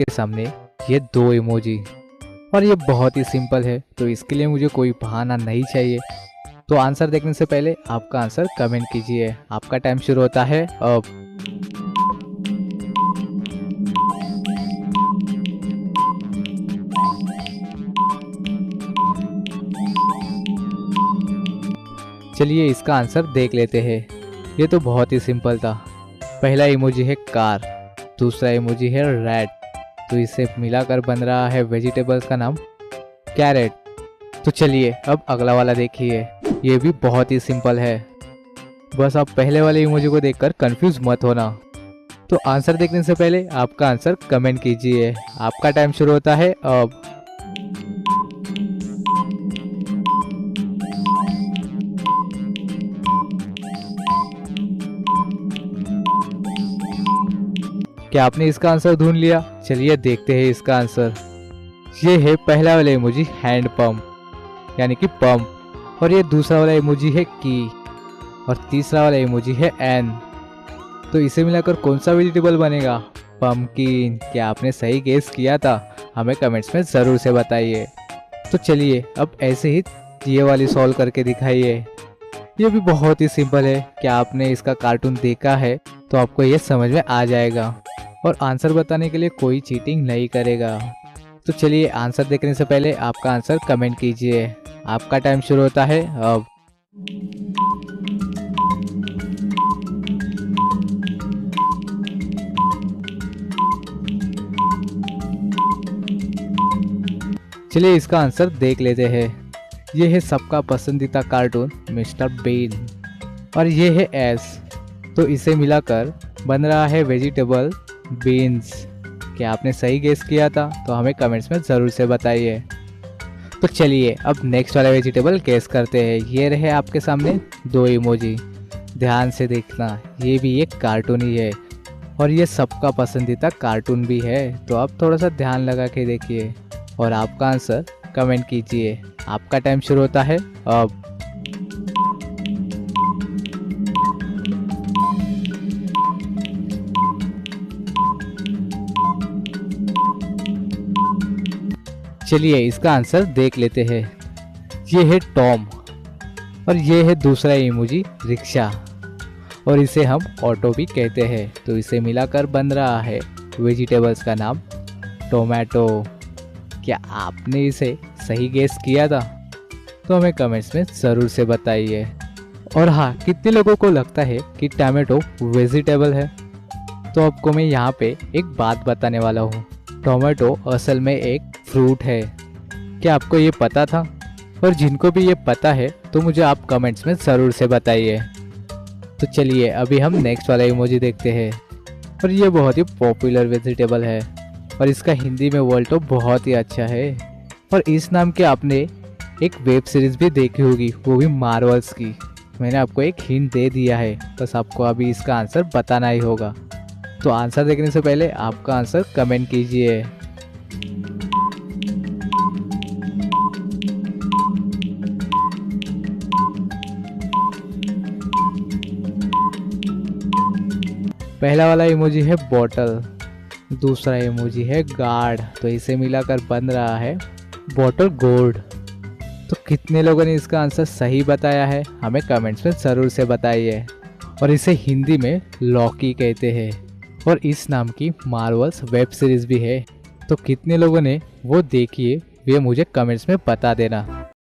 के सामने ये दो इमोजी और ये बहुत ही सिंपल है, तो इसके लिए मुझे कोई बहाना नहीं चाहिए। तो आंसर देखने से पहले आपका आंसर कमेंट कीजिए। आपका टाइम शुरू होता है अब। चलिए इसका आंसर देख लेते हैं। ये तो बहुत ही सिंपल था। पहला इमोजी है कार, दूसरा इमोजी है रेड, तो इसे मिलाकर बन रहा है वेजिटेबल्स का नाम कैरेट। तो चलिए अब अगला वाला देखिए, ये भी बहुत ही सिंपल है। बस आप पहले वाले इमोजी को देखकर कंफ्यूज मत होना। तो आंसर देखने से पहले आपका आंसर कमेंट कीजिए। आपका टाइम शुरू होता है अब। क्या आपने इसका आंसर ढूंढ लिया? चलिए देखते हैं इसका आंसर। ये है पहला वाला इमोजी हैंड पंप यानी कि पंप, और ये दूसरा वाला इमोजी है की, और तीसरा वाला इमोजी है एन। तो इसे मिलाकर कौन सा वेजिटेबल बनेगा? पंपकिन। क्या आपने सही गेस किया था? हमें कमेंट्स में ज़रूर से बताइए। तो चलिए अब ऐसे ही ये वाली सॉल्व करके दिखाइए। ये भी बहुत ही सिंपल है। क्या आपने इसका कार्टून देखा है? तो आपको ये समझ में आ जाएगा, और आंसर बताने के लिए कोई चीटिंग नहीं करेगा। तो चलिए आंसर देखने से पहले आपका आंसर कमेंट कीजिए। आपका टाइम शुरू होता है अब। चलिए इसका आंसर देख लेते हैं। ये है सबका पसंदीदा कार्टून मिस्टर बीन, और ये है एस, तो इसे मिलाकर बन रहा है वेजिटेबल बीन्स। क्या आपने सही गेस किया था? तो हमें कमेंट्स में ज़रूर से बताइए। तो चलिए अब नेक्स्ट वाला वेजिटेबल गेस करते हैं। ये रहे आपके सामने दो इमोजी, ध्यान से देखना। ये भी एक कार्टून ही है, और ये सबका पसंदीदा कार्टून भी है। तो आप थोड़ा सा ध्यान लगा के देखिए और आपका आंसर कमेंट कीजिए। आपका टाइम शुरू होता है अब। चलिए इसका आंसर देख लेते हैं। ये है टॉम, और ये है दूसरा इमोजी रिक्शा, और इसे हम ऑटो भी कहते हैं। तो इसे मिलाकर बन रहा है वेजिटेबल्स का नाम टोमेटो। क्या आपने इसे सही गेस किया था? तो हमें कमेंट्स में ज़रूर से बताइए। और हाँ, कितने लोगों को लगता है कि टोमेटो वेजिटेबल है? तो आपको मैं यहाँ पे एक बात बताने वाला हूँ। टोमेटो असल में एक फ्रूट है। क्या आपको ये पता था? और जिनको भी ये पता है तो मुझे आप कमेंट्स में ज़रूर से बताइए। तो चलिए अभी हम नेक्स्ट वाला इमोजी देखते हैं, और ये बहुत ही पॉपुलर वेजिटेबल है, और इसका हिंदी में वर्ड तो बहुत ही अच्छा है। और इस नाम के आपने एक वेब सीरीज़ भी देखी होगी, वो भी मार्वल्स की। मैंने आपको एक हिंट दे दिया है, बस आपको अभी इसका आंसर बताना ही होगा। तो आंसर देखने से पहले आपका आंसर कमेंट कीजिए। पहला वाला इमोजी है बॉटल, दूसरा इमोजी है गार्ड, तो इसे मिलाकर बन रहा है बॉटल गोर्ड। तो कितने लोगों ने इसका आंसर सही बताया है? हमें कमेंट्स में ज़रूर से बताइए। और इसे हिंदी में लॉकी कहते हैं, और इस नाम की मार्वल्स वेब सीरीज़ भी है। तो कितने लोगों ने वो देखी है, वे मुझे कमेंट्स में बता देना।